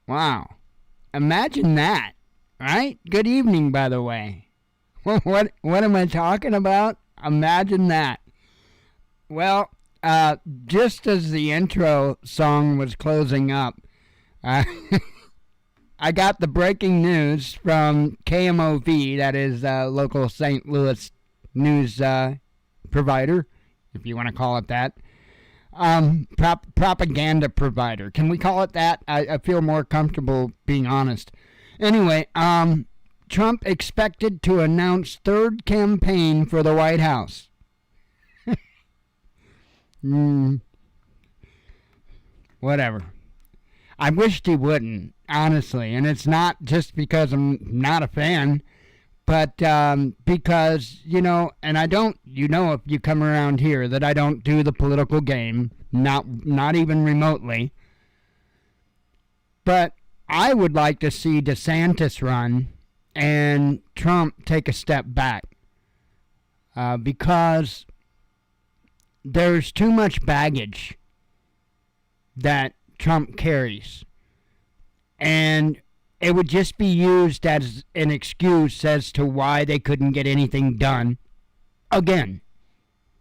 Wow. Imagine that, right? Good evening, by the way. What am I talking about? Imagine that. Well, just as the intro song was closing up, uh, I got the breaking news from KMOV, that is local St. Louis news provider, if you want to call it that. Propaganda provider. Can we call it that? I feel more comfortable being honest. Anyway, Trump expected to announce third campaign for the White House. Whatever. I wished he wouldn't, honestly. And it's not just because I'm not a fan, but because, and I don't, if you come around here, that I don't do the political game, not even remotely. But I would like to see DeSantis run and Trump take a step back because there's too much baggage that Trump carries. And it would just be used as an excuse as to why they couldn't get anything done again.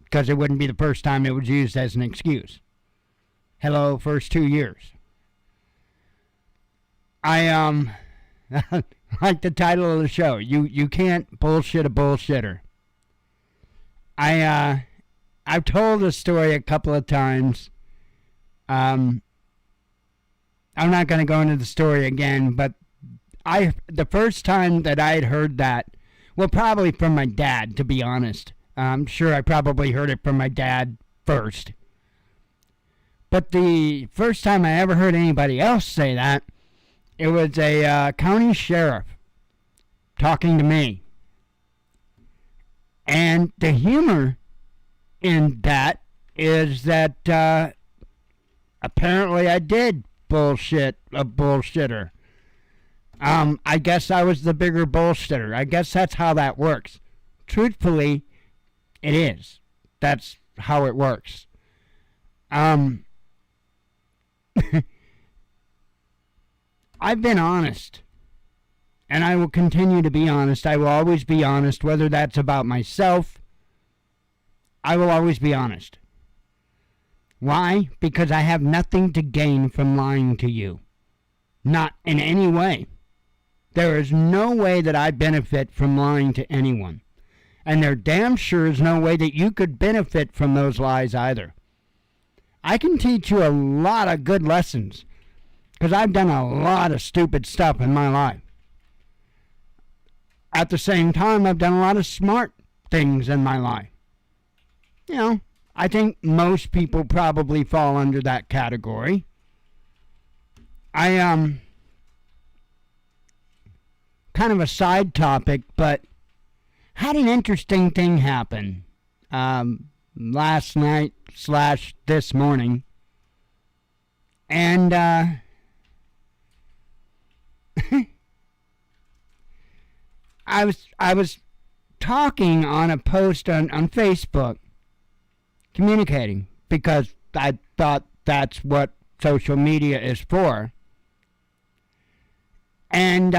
Because it wouldn't be the first time it was used as an excuse. Hello, first 2 years. I like the title of the show. You can't bullshit a bullshitter. I've told this story a couple of times. I'm not going to go into the story again, but the first time that I had heard that, well, probably from my dad, to be honest. I'm sure I probably heard it from my dad first. But the first time I ever heard anybody else say that, it was a county sheriff talking to me. And the humor in that is that apparently I did bullshit a bullshitter. I guess I was the bigger bullshitter. I guess that's how that works. Truthfully, it is. That's how it works. I've been honest, and I will continue to be honest. I will always be honest, whether that's about myself. I will always be honest. Why? Because I have nothing to gain from lying to you. Not in any way. There is no way that I benefit from lying to anyone. And there damn sure is no way that you could benefit from those lies either. I can teach you a lot of good lessons because I've done a lot of stupid stuff in my life. At the same time, I've done a lot of smart things in my life. I think most people probably fall under that category. Kind of a side topic, but had an interesting thing happen last night / this morning. And I was talking on a post on Facebook, communicating, because I thought that's what social media is for. And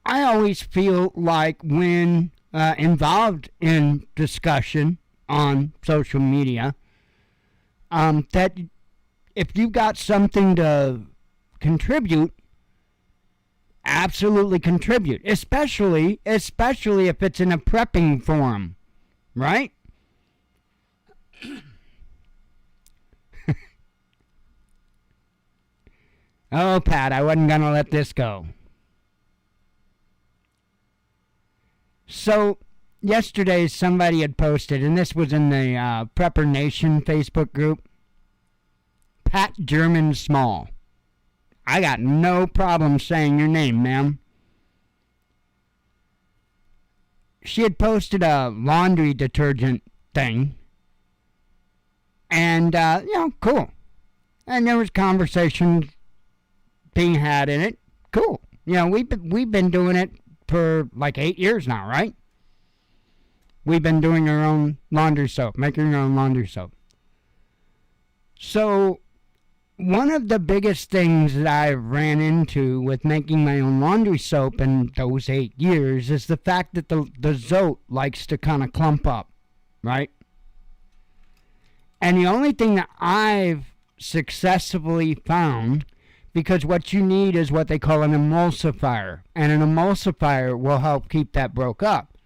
I always feel like when involved in discussion on social media, that if you've got something to contribute, absolutely contribute, especially if it's in a prepping form, right? Oh, Pat, I wasn't going to let this go. So, yesterday somebody had posted, and this was in the Prepper Nation Facebook group, Pat German Small. I got no problem saying your name, ma'am. She had posted a laundry detergent thing. And, cool. And there was conversations being had in it. Cool. We've been doing it for like 8 years now, right? We've been doing our own laundry soap, making our own laundry soap. So One of the biggest things that I ran into with making my own laundry soap in those 8 years is the fact that the zote likes to kind of clump up, right? And the only thing that I've successfully found, because what you need is what they call an emulsifier, and an emulsifier will help keep that broke up.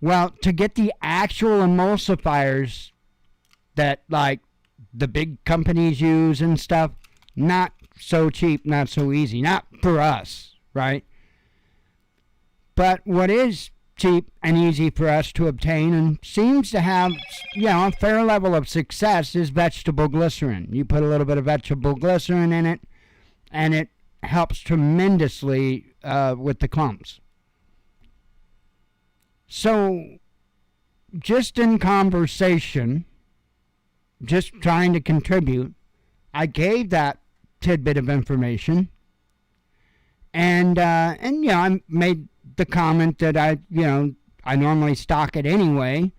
Well, to get the actual emulsifiers that like the big companies use and stuff, not so cheap, not so easy, not for us, right? But what is cheap and easy for us to obtain and seems to have, a fair level of success is vegetable glycerin. You put a little bit of vegetable glycerin in it, and it helps tremendously with the clumps. So, just in conversation, just trying to contribute, I gave that tidbit of information, and I made the comment that I normally stock it anyway,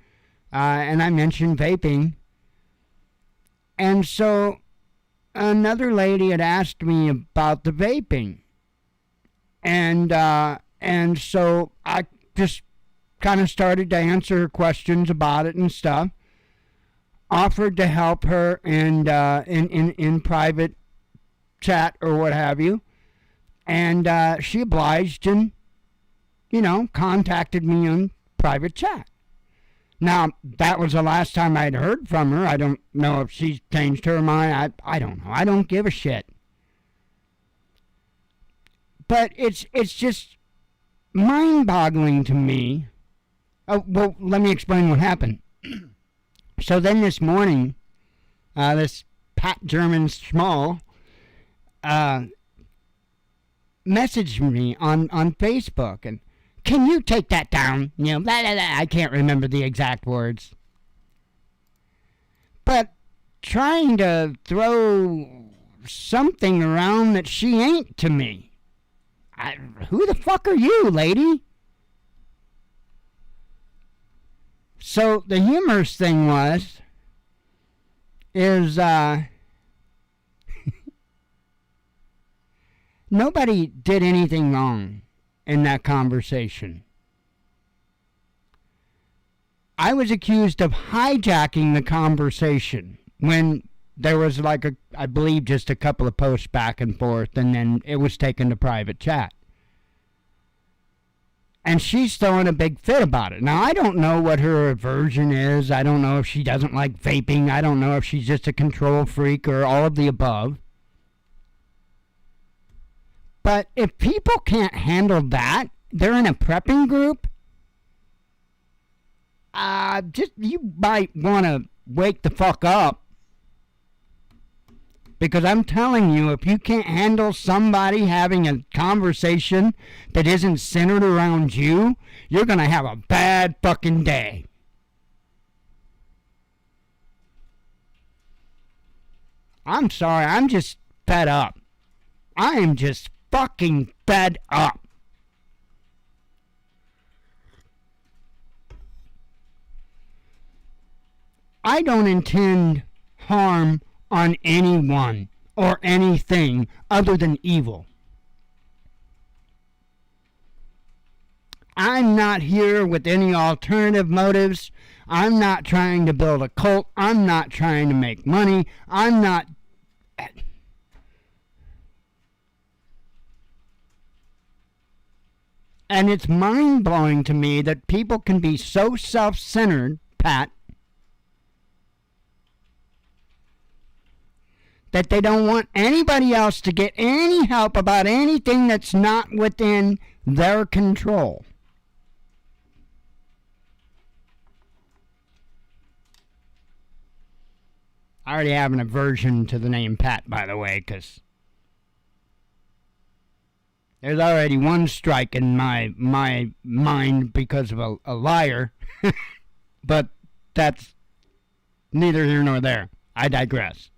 and I mentioned vaping, and so another lady had asked me about the vaping, and so I just kind of started to answer her questions about it and stuff. Offered to help her and in private chat or what have you, and she obliged and contacted me on private chat. Now, that was the last time I'd heard from her. I don't know if she's changed her mind. I don't know. I don't give a shit. But it's just mind-boggling to me. Oh, well, let me explain what happened. So then this morning, this Pat German Schmall messaged me on Facebook, and can you take that down? Blah, blah, blah. I can't remember the exact words. But trying to throw something around that she ain't to me. Who the fuck are you, lady? So the humorous thing is nobody did anything wrong in that conversation. I was accused of hijacking the conversation when there was I believe just a couple of posts back and forth, and then it was taken to private chat. And she's throwing a big fit about it. Now, I don't know what her aversion is. I don't know if she doesn't like vaping. I don't know if she's just a control freak or all of the above. But if people can't handle that, they're in a prepping group, you might want to wake the fuck up. Because I'm telling you, if you can't handle somebody having a conversation that isn't centered around you, you're going to have a bad fucking day. I'm sorry, I'm just fed up. I am just fucking fed up. I don't intend harm on anyone or anything other than evil. I'm not here with any alternative motives. I'm not trying to build a cult. I'm not trying to make money. I'm not... And it's mind-blowing to me that people can be so self-centered, Pat, that they don't want anybody else to get any help about anything that's not within their control. I already have an aversion to the name Pat, by the way, because there's already one strike in my mind because of a liar. But that's neither here nor there. I digress.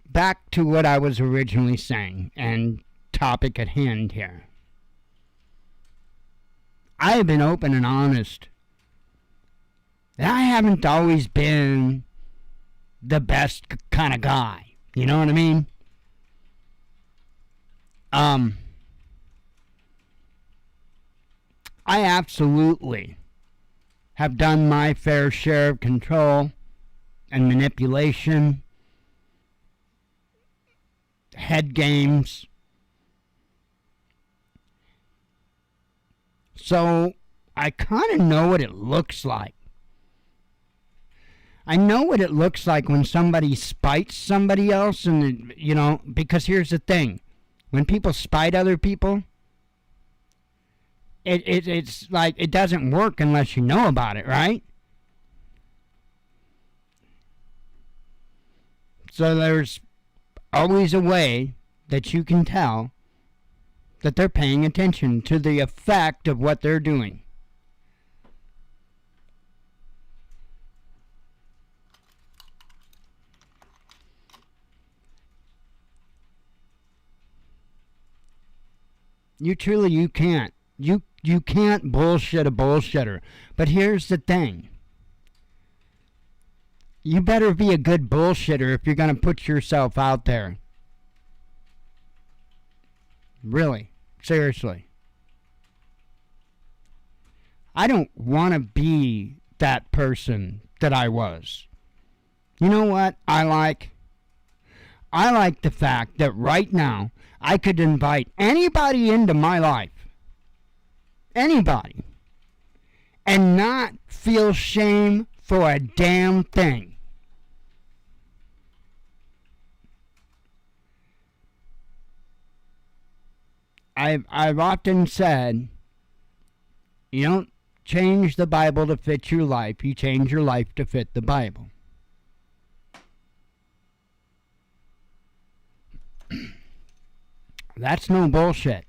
Back to what I was originally saying and topic at hand here. I have been open and honest. And I haven't always been the best kind of guy. You know what I mean? I absolutely have done my fair share of control and manipulation, head games. So I kind of know what it looks like. I know what it looks like when somebody spites somebody else, and because here's the thing. When people spite other people, it's like it doesn't work unless you know about it, right? So there's always a way that you can tell that they're paying attention to the effect of what they're doing. You can't. You can't bullshit a bullshitter. But here's the thing. You better be a good bullshitter if you're going to put yourself out there. Really. Seriously. I don't want to be that person that I was. You know what I like? I like the fact that right now I could invite anybody into my life. Anybody. And not feel shame for a damn thing. I've often said, you don't change the Bible to fit your life. You change your life to fit the Bible. That's no bullshit.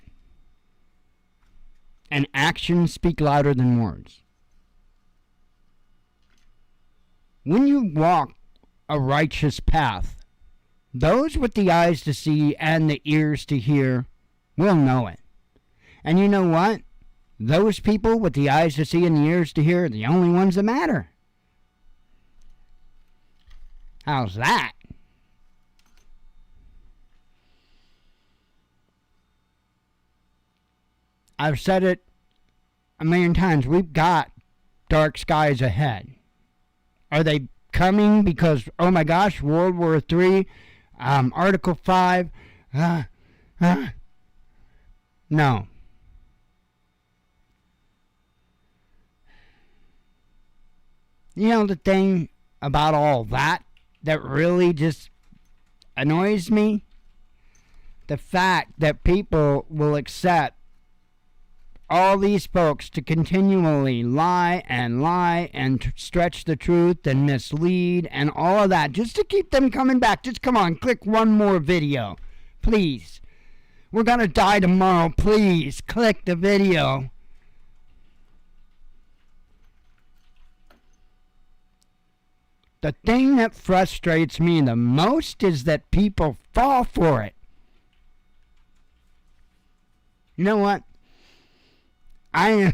And actions speak louder than words. When you walk a righteous path, those with the eyes to see and the ears to hear will know it. And you know what? Those people with the eyes to see and the ears to hear are the only ones that matter. How's that? I've said it a million times. We've got dark skies ahead. Are they coming because, oh my gosh, World War III, Article 5? No. You know the thing about all that really just annoys me? The fact that people will accept all these folks to continually lie and stretch the truth and mislead and all of that just to keep them coming back. Just come on, click one more video. Please. We're going to die tomorrow. Please, click the video. The thing that frustrates me the most is that people fall for it. You know what? I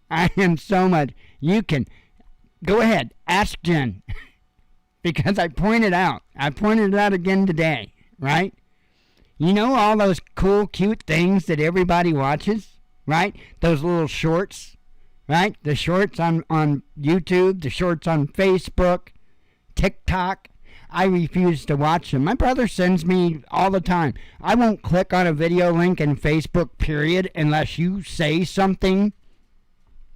am so much. You can go ahead, ask Jen, because I pointed it out again today, right? You know all those cool, cute things that everybody watches, right? Those little shorts, right? The shorts on YouTube, the shorts on Facebook, TikTok. I refuse to watch them. My brother sends me all the time. I won't click on a video link in Facebook, period, unless you say something,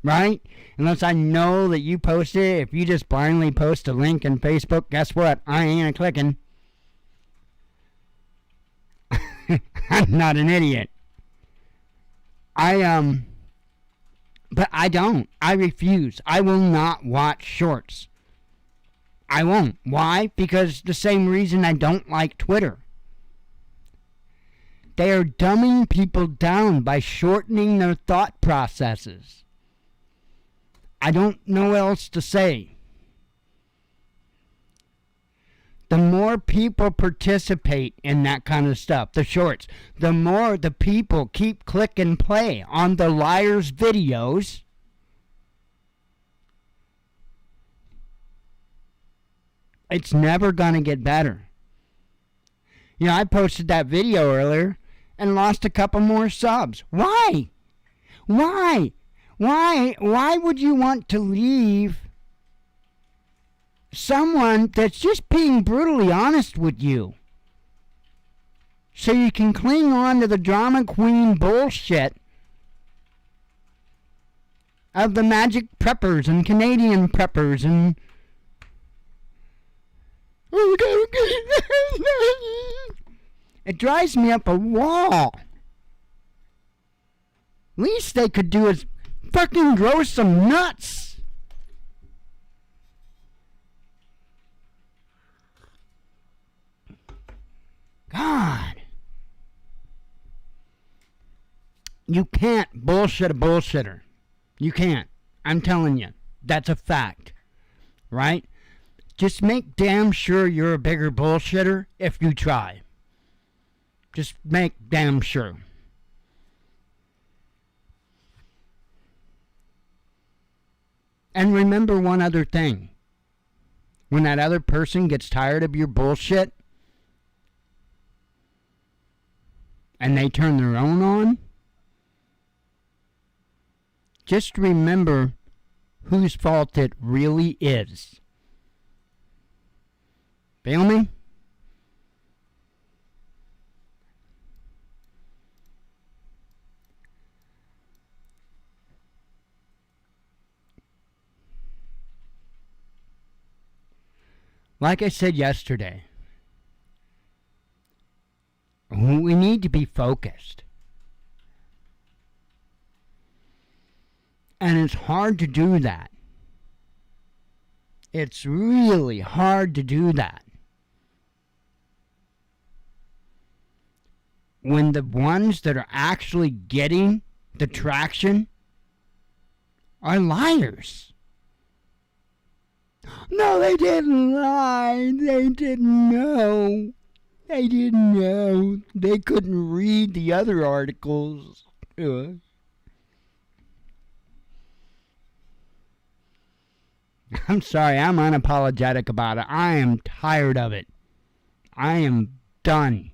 right? Unless I know that you posted it. If you just blindly post a link in Facebook, guess what? I ain't clicking. I'm not an idiot. But I don't. I refuse. I will not watch shorts. I won't. Why? Because the same reason I don't like Twitter. They are dumbing people down by shortening their thought processes. I don't know what else to say. The more people participate in that kind of stuff, the shorts, the more the people keep click and play on the liars' videos, It's never going to get better. You know, I posted that video earlier and lost a couple more subs. Why? Why? Why would you want to leave someone that's just being brutally honest with you so you can cling on to the drama queen bullshit of the magic preppers and Canadian preppers and it drives me up a wall. Least they could do is fucking grow some nuts. God. You can't bullshit a bullshitter. You can't. I'm telling you. That's a fact. Right? Just make damn sure you're a bigger bullshitter if you try. Just make damn sure. And remember one other thing. When that other person gets tired of your bullshit and they turn their own on, just remember whose fault it really is. Feel me? Like I said yesterday, we need to be focused. And it's hard to do that. It's really hard to do that when the ones that are actually getting the traction are liars. No, they didn't lie. They didn't know. They didn't know. They couldn't read the other articles. I'm sorry, I'm unapologetic about it. I am tired of it. I am done.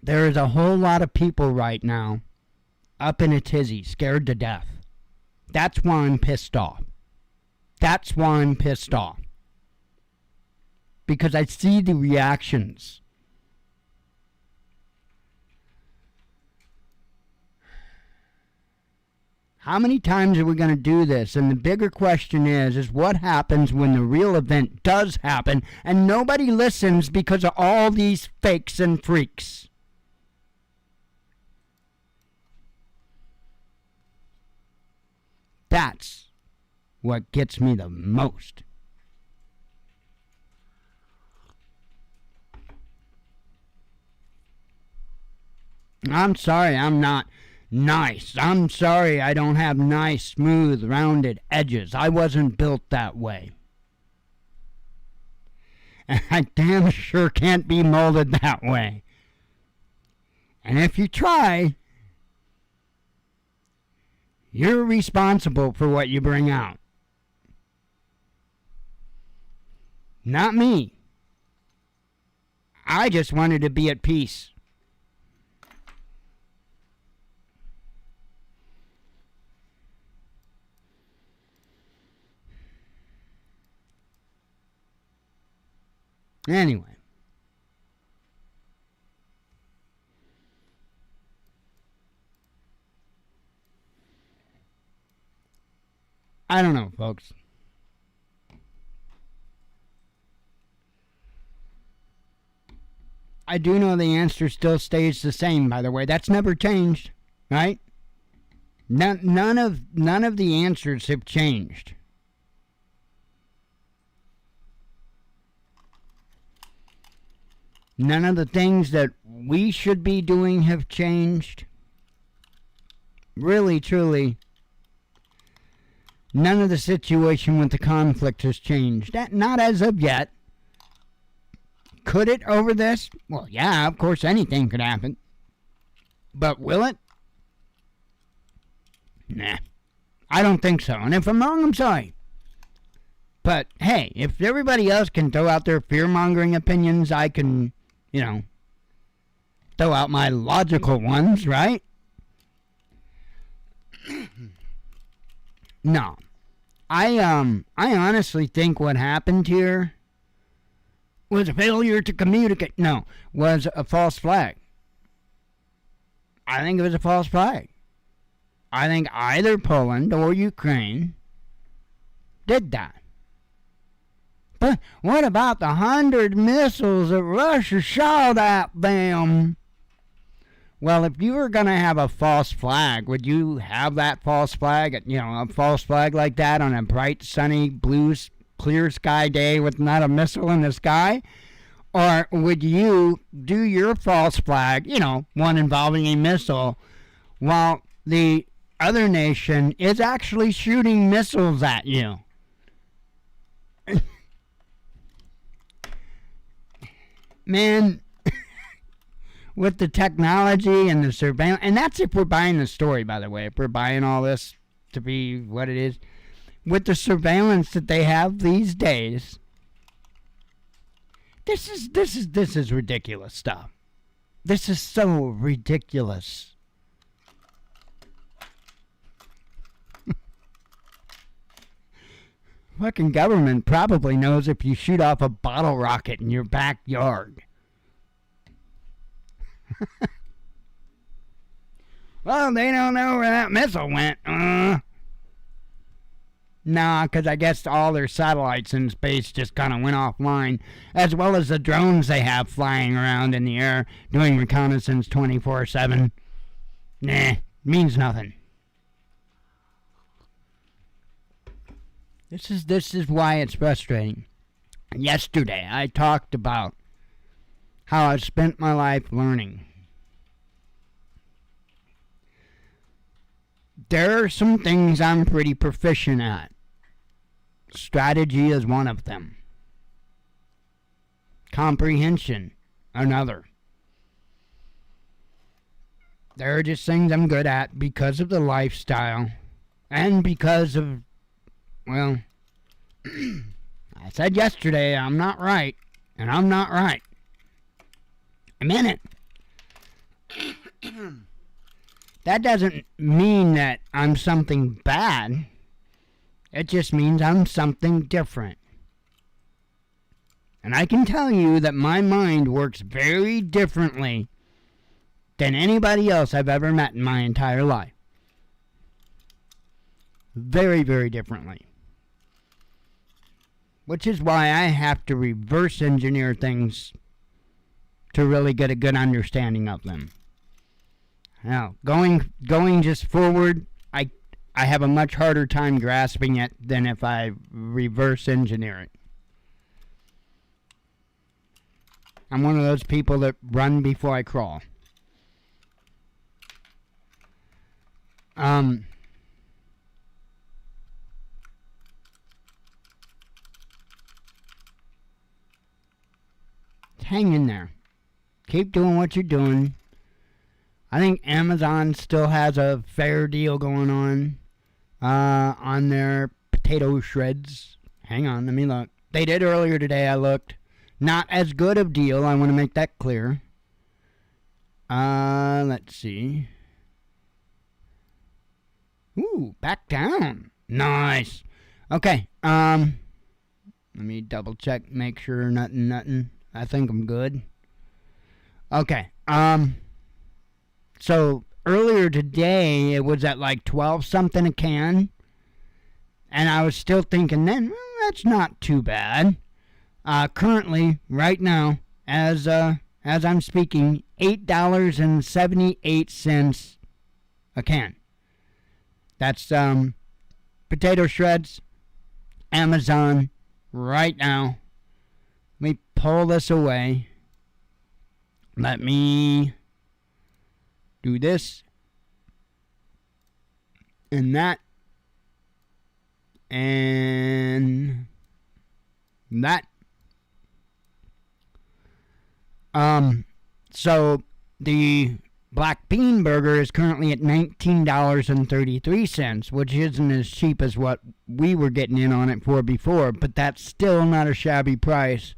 There is a whole lot of people right now up in a tizzy, scared to death. That's why I'm pissed off. That's why I'm pissed off. Because I see the reactions. How many times are we going to do this? And the bigger question is what happens when the real event does happen and nobody listens because of all these fakes and freaks? That's what gets me the most. I'm sorry I'm not nice. I'm sorry I don't have nice, smooth, rounded edges. I wasn't built that way. And I damn sure can't be molded that way. And if you try, you're responsible for what you bring out. Not me. I just wanted to be at peace. Anyway. I don't know, folks. I do know the answer still stays the same, by the way. That's never changed, right? None of the answers have changed. None of the things that we should be doing have changed. Really, truly, none of the situation with the conflict has changed. Not as of yet. Could it over this? Well, yeah, of course anything could happen. But will it? Nah, I don't think so. And if I'm wrong, I'm sorry. But hey, if everybody else can throw out their fear-mongering opinions, I can, throw out my logical ones, right? No. I honestly think what happened here was a failure to communicate. No, was a false flag. I think it was a false flag. I think either Poland or Ukraine did that. But what about the 100 missiles that Russia shot at them? Well, if you were going to have a false flag, would you have that false flag, a false flag like that on a bright, sunny, blue, clear sky day with not a missile in the sky? Or would you do your false flag, one involving a missile, while the other nation is actually shooting missiles at you? Man, with the technology and the surveillance, and that's if we're buying the story, by the way, if we're buying all this to be what it is, with the surveillance that they have these days, this is ridiculous stuff. This is so ridiculous. Fucking government probably knows if you shoot off a bottle rocket in your backyard. Well, they don't know where that missile went. Nah, because I guess all their satellites in space just kind of went offline, as well as the drones they have flying around in the air doing reconnaissance 24/7. Nah, means nothing. This is why it's frustrating. Yesterday, I talked about how I've spent my life learning. There are some things I'm pretty proficient at. Strategy is one of them. Comprehension, another. There are just things I'm good at because of the lifestyle and because of, well, I said yesterday I'm not right, and I'm not right. I meant it. That doesn't mean that I'm something bad. It just means I'm something different. And I can tell you that my mind works very differently than anybody else I've ever met in my entire life. Very, very differently. Which is why I have to reverse engineer things to really get a good understanding of them. Now, going just forward, I have a much harder time grasping it than if I reverse engineer it. I'm one of those people that run before I crawl. Hang in there. Keep doing what you're doing. I think Amazon still has a fair deal going on their potato shreds. Hang on, let me look. They did earlier today, I looked. Not as good of deal, I want to make that clear. Let's see. Ooh, back down. Nice. Okay, let me double check, make sure nothing. I think I'm good. Okay, so earlier today it was at like 12 something a can, and I was still thinking then, well, that's not too bad. Currently, right now, as I'm speaking, $8.78 a can. That's potato shreds, Amazon, right now. Let me pull this away. Let me do this and that and that. So the Black bean burger is currently at $19.33, which isn't as cheap as what we were getting in on it for before, but that's still not a shabby price.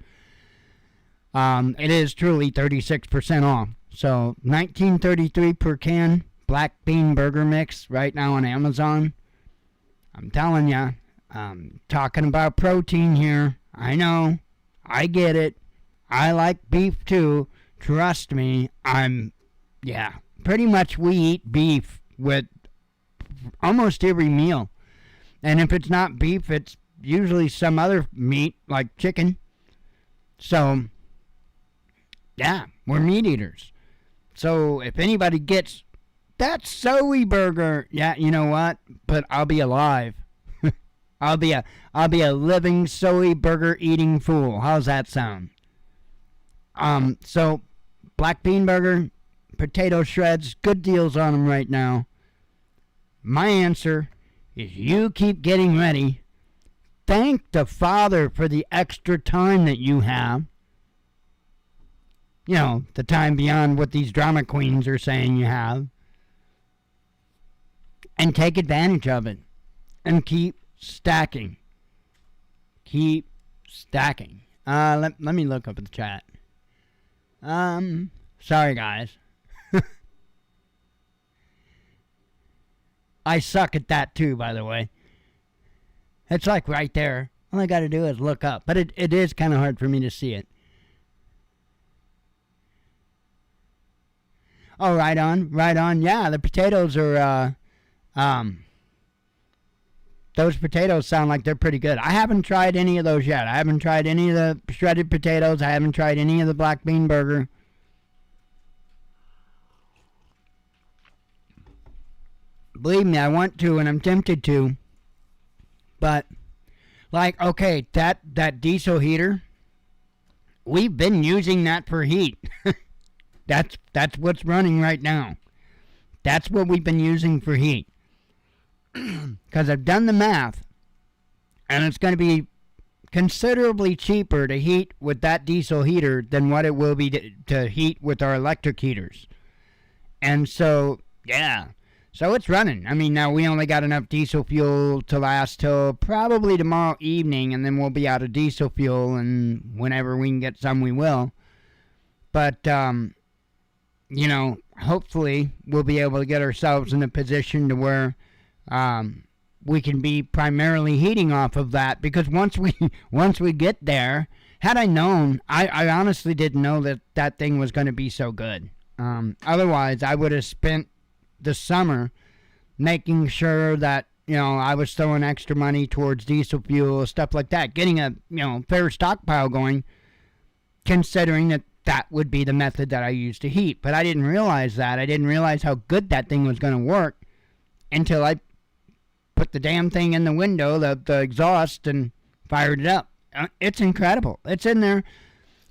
It is truly 36% off. So $19.33 per can, black bean burger mix right now on Amazon. I'm telling ya, I'm talking about protein here. I know, I get it. I like beef too. Trust me, pretty much we eat beef with almost every meal. And if it's not beef, it's usually some other meat like chicken. So, yeah, we're meat eaters. So if anybody gets that soy burger, yeah, you know what? But I'll be alive. I'll be a living soy burger eating fool. How's that sound? So black bean burger, potato shreds, good deals on them right now. My answer is you keep getting ready. Thank the Father for the extra time that you have. You know, the time beyond what these drama queens are saying you have. And take advantage of it. And keep stacking. Keep stacking. Let me look up at the chat. Sorry guys. I suck at that too, by the way. It's like right there. All I gotta do is look up. But it is kind of hard for me to see it. Oh, right on. Yeah, the potatoes are, those potatoes sound like they're pretty good. I haven't tried any of those yet. I haven't tried any of the shredded potatoes. I haven't tried any of the black bean burger. Believe me, I want to and I'm tempted to. But, like, okay, that diesel heater, we've been using that for heat. That's what's running right now. That's what we've been using for heat. Because I've done the math, and it's going to be considerably cheaper to heat with that diesel heater than what it will be to heat with our electric heaters. And so, yeah. So it's running. I mean, now we only got enough diesel fuel to last till probably tomorrow evening, and then we'll be out of diesel fuel, and whenever we can get some, we will. But, you know, hopefully we'll be able to get ourselves in a position to where we can be primarily heating off of that, because once we get there, had I known, I honestly didn't know that thing was going to be so good. Otherwise, I would have spent the summer making sure that, you know, I was throwing extra money towards diesel fuel, stuff like that, getting a, you know, fair stockpile going, considering that would be the method that I used to heat. But I didn't realize that. I didn't realize how good that thing was going to work until I put the damn thing in the window, the exhaust, and fired it up. It's incredible. It's in there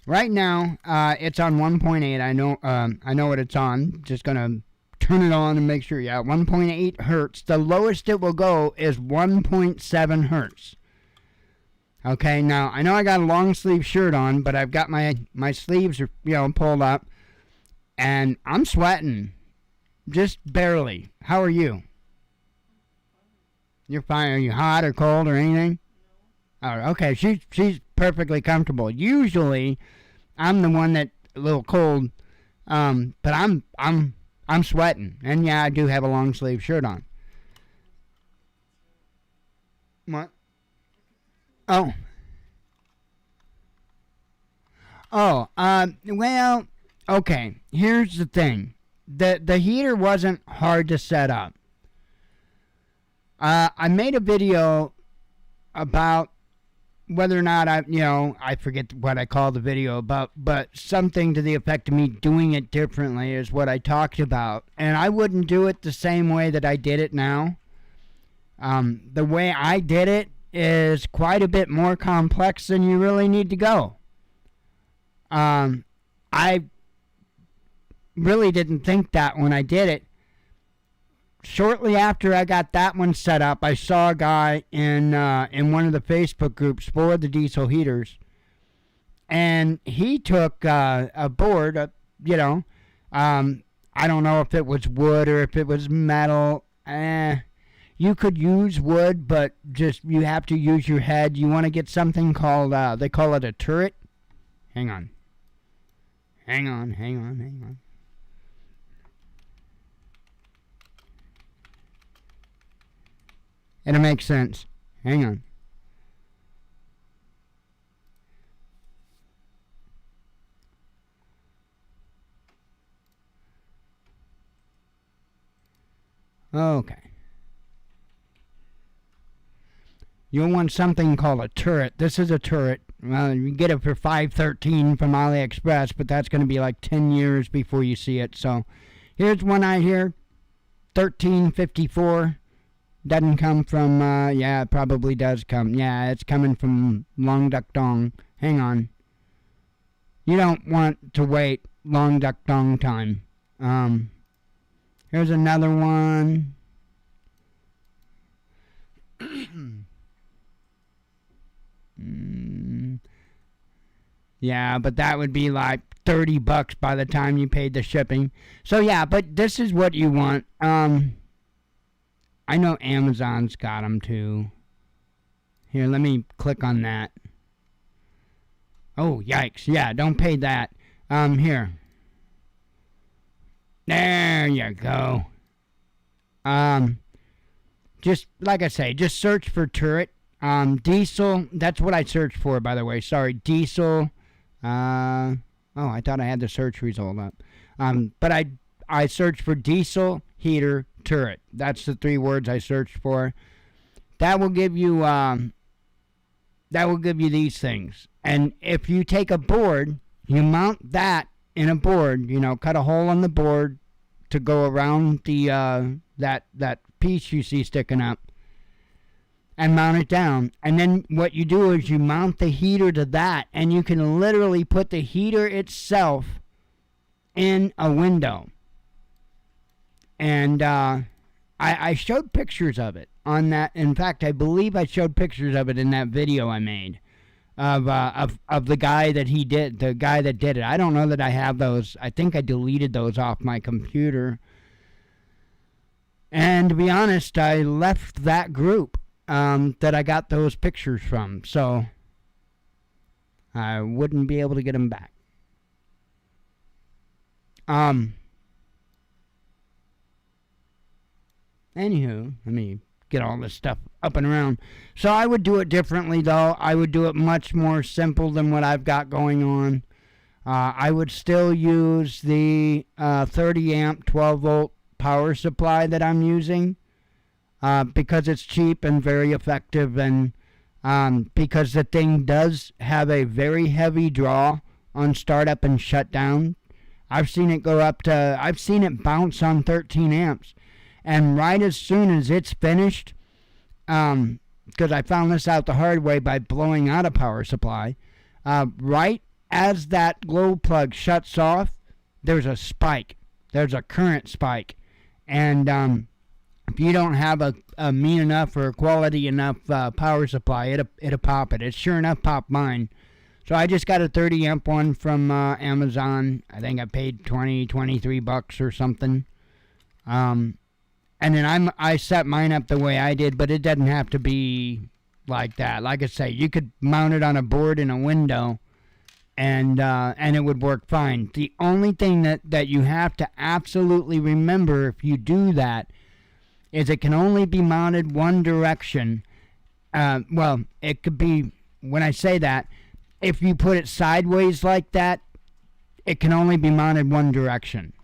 right now. It's on 1.8. I know what it's on. Just gonna turn it on and make sure. Yeah, 1.8 hertz. The lowest it will go is 1.7 hertz. Okay, now I know I got a long sleeve shirt on, but I've got my sleeves are, you know, pulled up, and I'm sweating, just barely. How are you? You're fine. Are you hot or cold or anything? Oh, okay. She's perfectly comfortable. Usually, I'm the one that a little cold, but I'm sweating, and yeah, I do have a long sleeve shirt on. What? Oh. Well, okay. Here's the thing. The heater wasn't hard to set up. I made a video about whether or not I forget what I called the video about, but something to the effect of me doing it differently is what I talked about. And I wouldn't do it the same way that I did it now. The way I did it is quite a bit more complex than you really need to go. I really didn't think that when I did it. Shortly after I got that one set up, I saw a guy in one of the Facebook groups for the diesel heaters, and he took a board, I I don't know if it was wood or if it was metal. You could use wood, but just you have to use your head. You want to get something called, they call it a turret. Hang on. Hang on. It'll make sense. Hang on. Okay. You'll want something called a turret. This is a turret. Well, you get it for $5.13 from AliExpress, but that's going to be like 10 years before you see it. So here's one right here, $13.54. Doesn't come from, yeah, it probably does come. Yeah, it's coming from Long Duck Dong. Hang on. You don't want to wait Long Duck Dong time. Here's another one. Yeah, but that would be like $30 by the time you paid the shipping. So yeah, but this is what you want. I know Amazon's got them too. Here, let me click on that. Oh, yikes. Yeah, don't pay that. Here. There you go. Just like I say, just search for turret. Diesel, that's what I searched for, by the way. Sorry, diesel. Oh, I thought I had the search result up. But I searched for diesel, heater, turret. That's the 3 words I searched for. That will give you these things. And if you take a board, you mount that in a board, cut a hole on the board to go around the that piece you see sticking up and mount it down. And then what you do is you mount the heater to that, and you can literally put the heater itself in a window. And I showed pictures of it on that. In fact, I believe I showed pictures of it in that video I made of the guy that did it. I don't know that I have those. I think I deleted those off my computer. And to be honest, I left that group that I got those pictures from, so I wouldn't be able to get them back. Anywho, let me get all this stuff up and around. So I would do it differently, though. I would do it much more simple than what I've got going on. I would still use the 30 amp 12 volt power supply that I'm using because it's cheap and very effective, and because the thing does have a very heavy draw on startup and shutdown. I've seen it bounce on 13 amps. And right as soon as it's finished, because I found this out the hard way by blowing out a power supply, right as that glow plug shuts off, there's a spike. There's a current spike. And if you don't have a mean enough or quality enough power supply, it'll pop it. It sure enough popped mine. So I just got a 30 amp one from Amazon. I think I paid $23 or something. And then I set mine up the way I did, but it doesn't have to be like that. Like I say, you could mount it on a board in a window, and it would work fine. The only thing that you have to absolutely remember if you do that is it can only be mounted one direction. Well, it could be, when I say that, if you put it sideways like that, it can only be mounted one direction.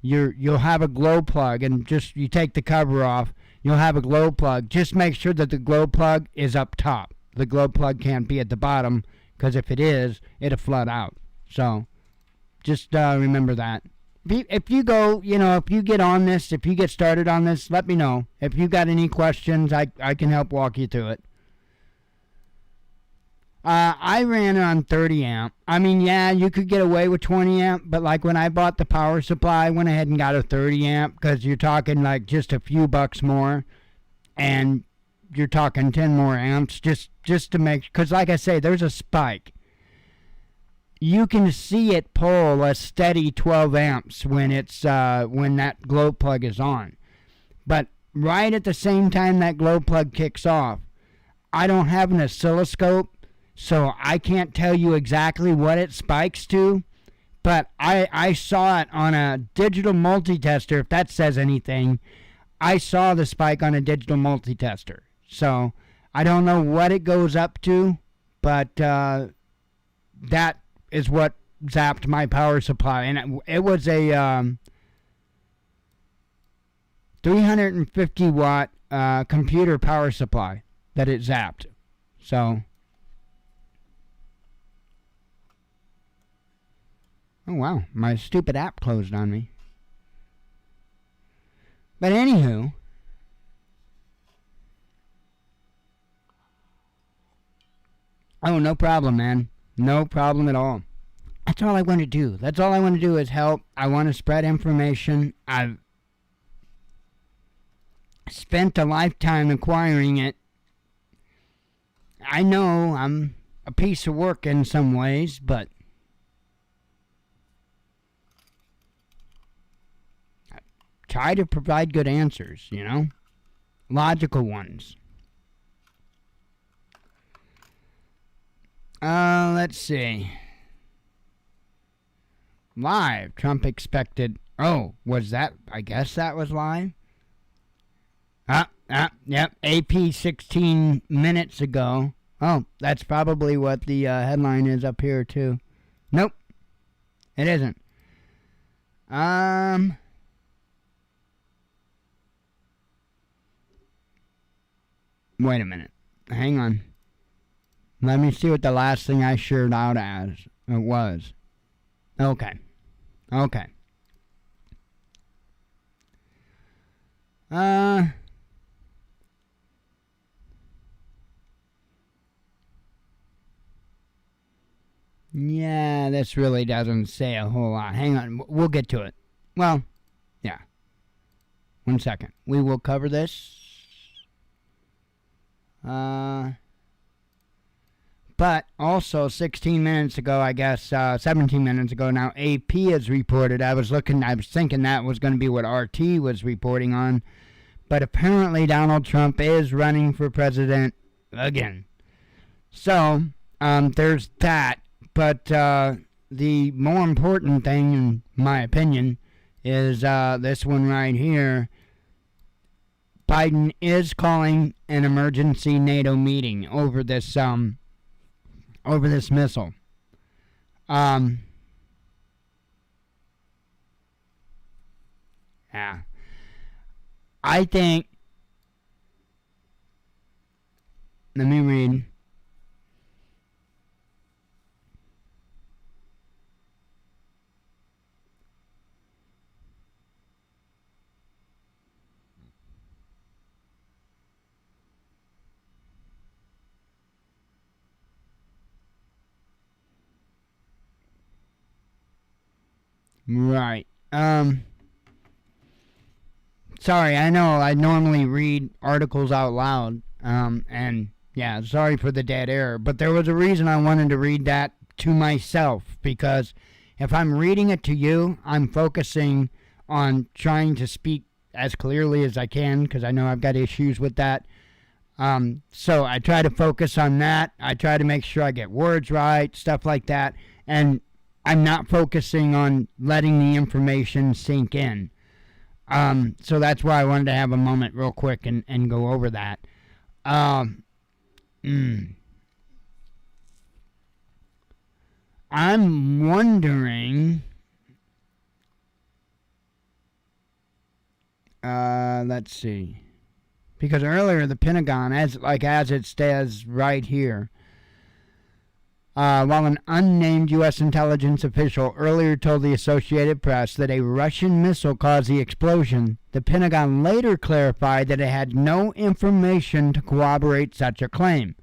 You'll have a glow plug, and just you take the cover off, you'll have a glow plug. Just make sure that the glow plug is up top. The glow plug can't be at the bottom, because if it is, it'll flood out. So just remember that. If you go, if you get on this, if you get started on this, let me know. If you got any questions, I can help walk you through it. I ran it on 30 amp. I mean, yeah, you could get away with 20 amp, but like when I bought the power supply, I went ahead and got a 30 amp because you're talking like just a few bucks more, and you're talking 10 more amps just to make, because like I say, there's a spike. you can see it pull a steady 12 amps when it's when that glow plug is on. But right at the same time that glow plug kicks off, I don't have an oscilloscope, so I can't tell you exactly what it spikes to. But I saw it on a digital multitester, if that says anything. I saw the spike on a digital multitester. So I don't know what it goes up to, but that is what zapped my power supply. And it was a 350 watt computer power supply that it zapped. So, oh wow, my stupid app closed on me. But anywho, oh, no problem, man. No problem at all. That's all I want to do. That's all I want to do is help. I want to spread information. I've spent a lifetime acquiring it. I know I'm a piece of work in some ways, but I try to provide good answers, you know? Logical ones. Let's see. Live. Trump expected. Oh, was that? I guess that was live. Yep. AP 16 minutes ago. Oh, that's probably what the headline is up here too. Nope, it isn't. Wait a minute. Hang on. Let me see what the last thing I shared out as it was. Okay. Yeah, this really doesn't say a whole lot. Hang on, we'll get to it. Well, yeah. 1 second. We will cover this. But also 16 minutes ago, I guess, 17 minutes ago now, AP has reported. I was thinking that was going to be what RT was reporting on. But apparently Donald Trump is running for president again. So, there's that. But the more important thing, in my opinion, is this one right here. Biden is calling an emergency NATO meeting over this missile. Yeah. I think. Let me read. Right. Sorry, I know I normally read articles out loud. And yeah, sorry for the dead air, but there was a reason I wanted to read that to myself, because if I'm reading it to you, I'm focusing on trying to speak as clearly as I can, because I know I've got issues with that. So I try to focus on that. I try to make sure I get words right, stuff like that. And I'm not focusing on letting the information sink in. So that's why I wanted to have a moment real quick and go over that. I'm wondering, let's see, because earlier the Pentagon, as it says right here, while an unnamed U.S. intelligence official earlier told the Associated Press that a Russian missile caused the explosion, the Pentagon later clarified that it had no information to corroborate such a claim.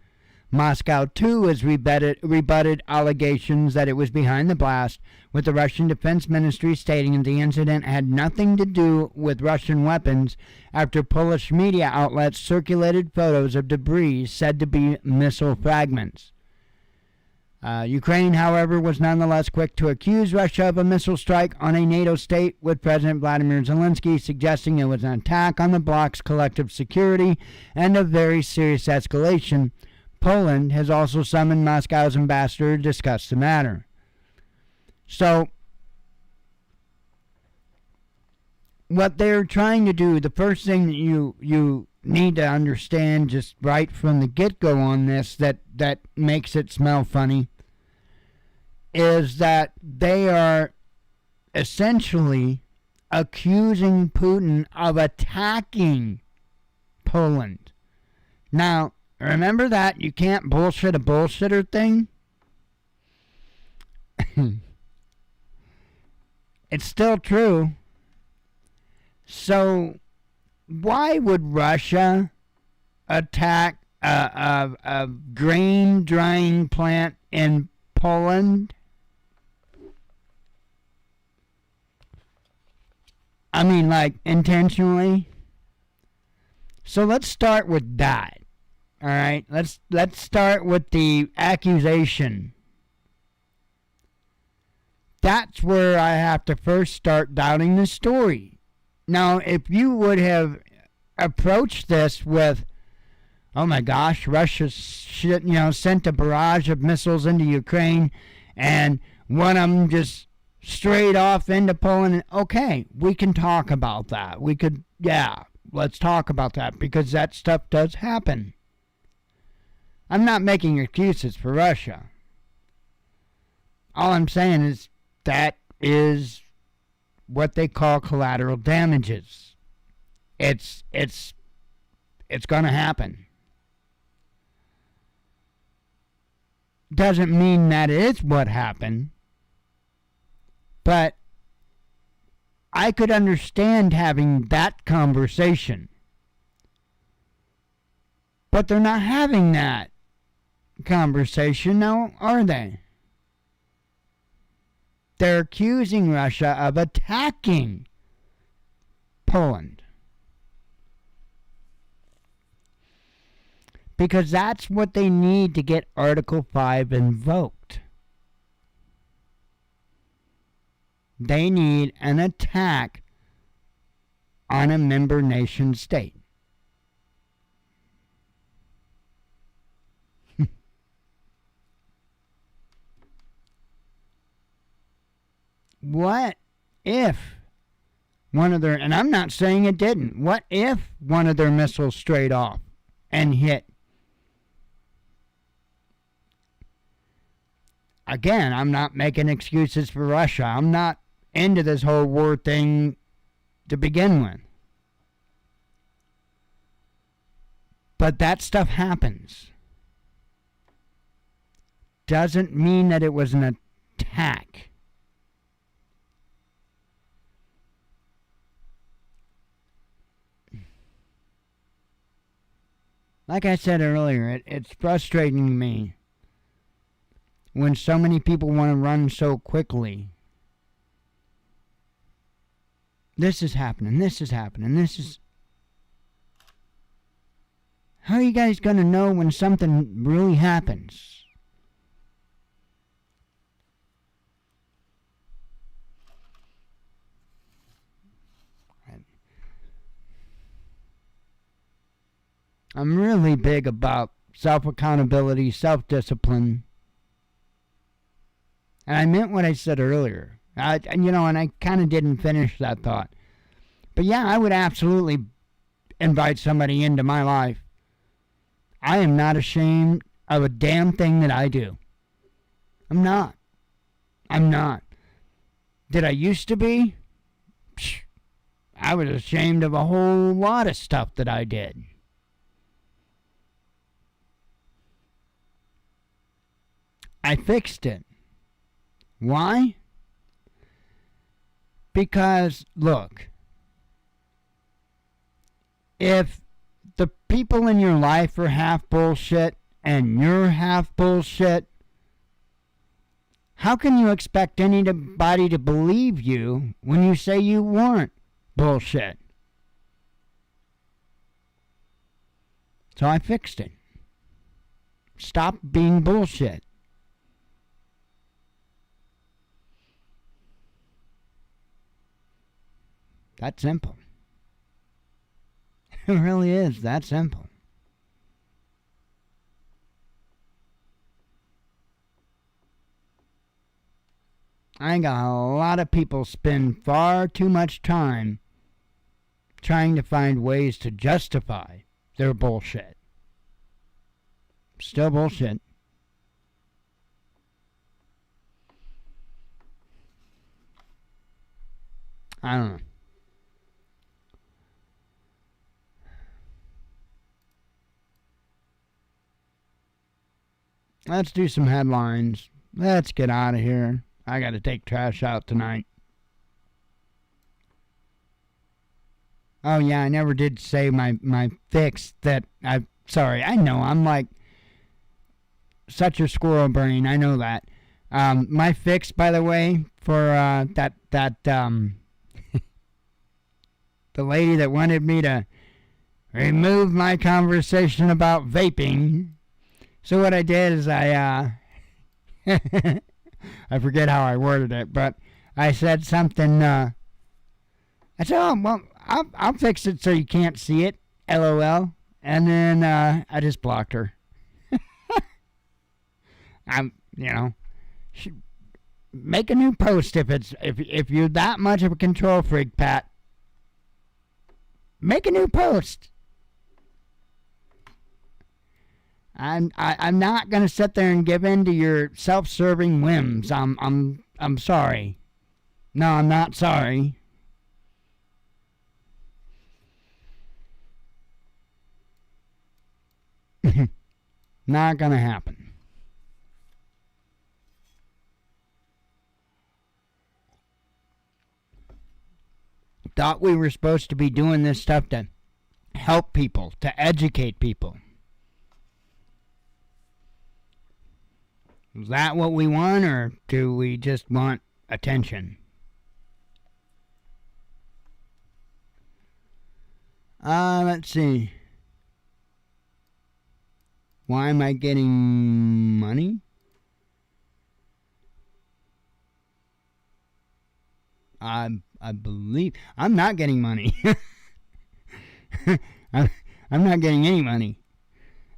Moscow, too, has rebutted allegations that it was behind the blast, with the Russian Defense Ministry stating that the incident had nothing to do with Russian weapons after Polish media outlets circulated photos of debris said to be missile fragments. Ukraine, however, was nonetheless quick to accuse Russia of a missile strike on a NATO state, with President Vladimir Zelensky suggesting it was an attack on the bloc's collective security and a very serious escalation. Poland has also summoned Moscow's ambassador to discuss the matter. So, what they're trying to do, the first thing that you need to understand just right from the get-go on this that makes it smell funny is that they are essentially accusing Putin of attacking Poland. Now, remember that you can't bullshit a bullshitter thing? It's still true. So, why would Russia attack a grain drying plant in Poland? I mean, like, intentionally? So let's start with that. All right? Let's start with the accusation. That's where I have to first start doubting the story. Now, if you would have approached this with, oh my gosh, Russia sent a barrage of missiles into Ukraine, and one of them just straight off into Poland, okay, we can talk about that. Let's talk about that, because that stuff does happen. I'm not making excuses for Russia. All I'm saying is that is what they call collateral damages. It's going to happen. Doesn't mean that is what happened, but I could understand having that conversation. But they're not having that conversation now, are they? They're accusing Russia of attacking Poland. Because that's what they need to get Article 5 invoked. They need an attack on a member nation state. What if one of their, and I'm not saying it didn't, what if one of their missiles strayed off and hit? Again, I'm not making excuses for Russia. I'm not into this whole war thing to begin with. But that stuff happens. Doesn't mean that it was an attack. Like I said earlier, it's frustrating to me when so many people want to run so quickly. This is happening, this is happening, this is... How are you guys going to know when something really happens? I'm really big about self-accountability, self-discipline. And I meant what I said earlier. And I kind of didn't finish that thought. But yeah, I would absolutely invite somebody into my life. I am not ashamed of a damn thing that I do. I'm not. Did I used to be? Psh, I was ashamed of a whole lot of stuff that I did. I fixed it. Why? Because, look, if the people in your life are half bullshit and you're half bullshit, how can you expect anybody to believe you when you say you weren't bullshit? So I fixed it. Stop being bullshit. That simple. It really is that simple. I think a lot of people spend far too much time trying to find ways to justify their bullshit. Still bullshit. I don't know. Let's do some headlines. Let's get out of here. I gotta take trash out tonight. Oh yeah, I never did say my fix that sorry, I know I'm like such a squirrel brain, I know that. My fix, by the way, for that the lady that wanted me to remove my conversation about vaping. So what I did is I forget how I worded it, but I said something, I said, oh, well, I'll fix it so you can't see it, LOL, and then I just blocked her. Make a new post if you're that much of a control freak, Pat. Make a new post. I'm not gonna sit there and give in to your self-serving whims. I'm sorry. No, I'm not sorry. Not gonna happen. Thought we were supposed to be doing this stuff to help people, to educate people. Is that what we want, or do we just want attention? Let's see. Why am I getting money? I believe I'm not getting money. I'm not getting any money.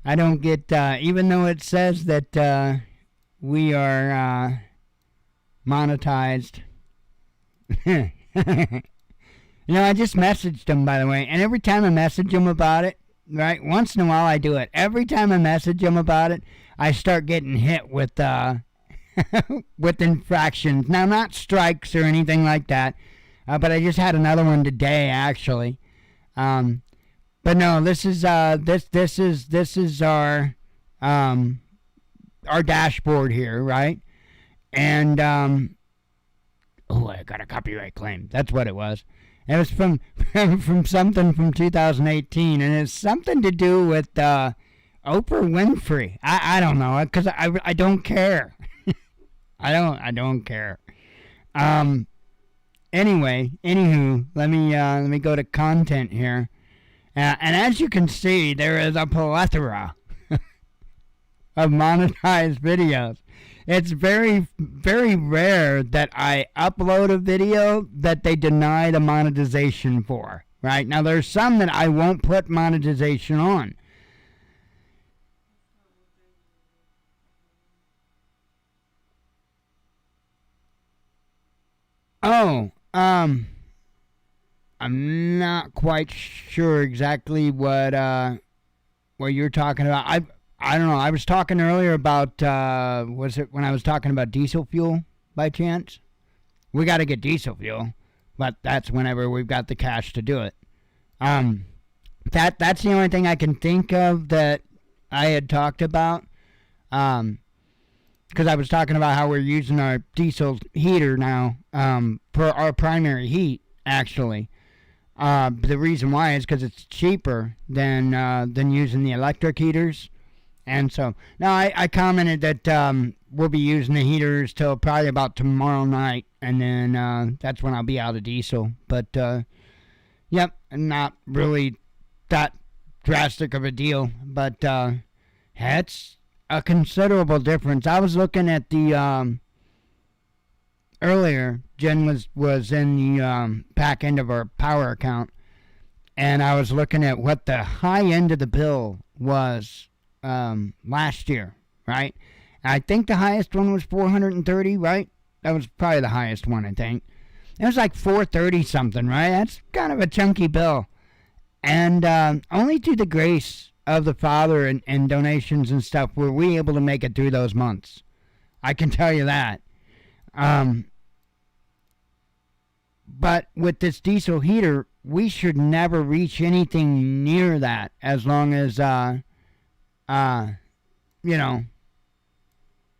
I don't get, even though it says that we are monetized. I just messaged them, by the way, and every time I message them about it, right, once in a while I do it. Every time I message them about it, I start getting hit with with infractions. Now, not strikes or anything like that, but I just had another one today, actually. But no, this is our dashboard here, right? And I got a copyright claim. That's what it was. It was from something from 2018, and it's something to do with Oprah Winfrey. I don't know, because I don't care. I don't care. Anywho, let me go to content here, and as you can see, there is a plethora of monetized videos. It's very, very rare that I upload a video that they deny the monetization for. Right now, there's some that I won't put monetization on. Oh, I'm not quite sure exactly what you're talking about. I don't know. I was talking earlier about was it when I was talking about diesel fuel by chance? We got to get diesel fuel, but that's whenever we've got the cash to do it. That's the only thing I can think of that I had talked about. Because I was talking about how we're using our diesel heater now for our primary heat, actually. The reason why is because it's cheaper than using the electric heaters. And so, now I commented that we'll be using the heaters till probably about tomorrow night, and then that's when I'll be out of diesel. But, yep, not really that drastic of a deal, but it's a considerable difference. I was looking at the earlier, Jen was in the back end of our power account, and I was looking at what the high end of the bill was last year, right? I think the highest one was 430, right? That was probably the highest one, I think. It was like 430 something, right? That's kind of a chunky bill. And only through the grace of the Father and donations and stuff were we able to make it through those months. I can tell you that. But with this diesel heater, we should never reach anything near that as long as, you know,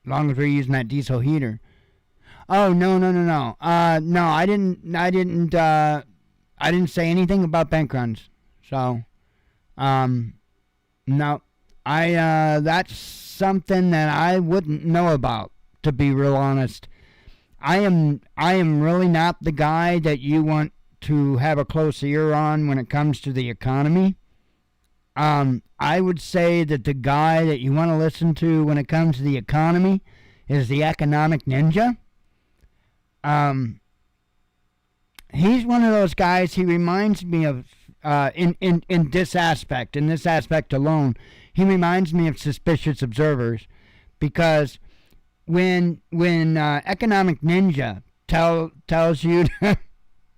as long as we're using that diesel heater. Oh, no. No, I didn't say anything about bank runs. So, no, that's something that I wouldn't know about, to be real honest. I am really not the guy that you want to have a close ear on when it comes to the economy. I would say that the guy that you want to listen to when it comes to the economy is the economic ninja. He's one of those guys. He reminds me of in this aspect alone. He reminds me of suspicious observers, because when economic ninja tells you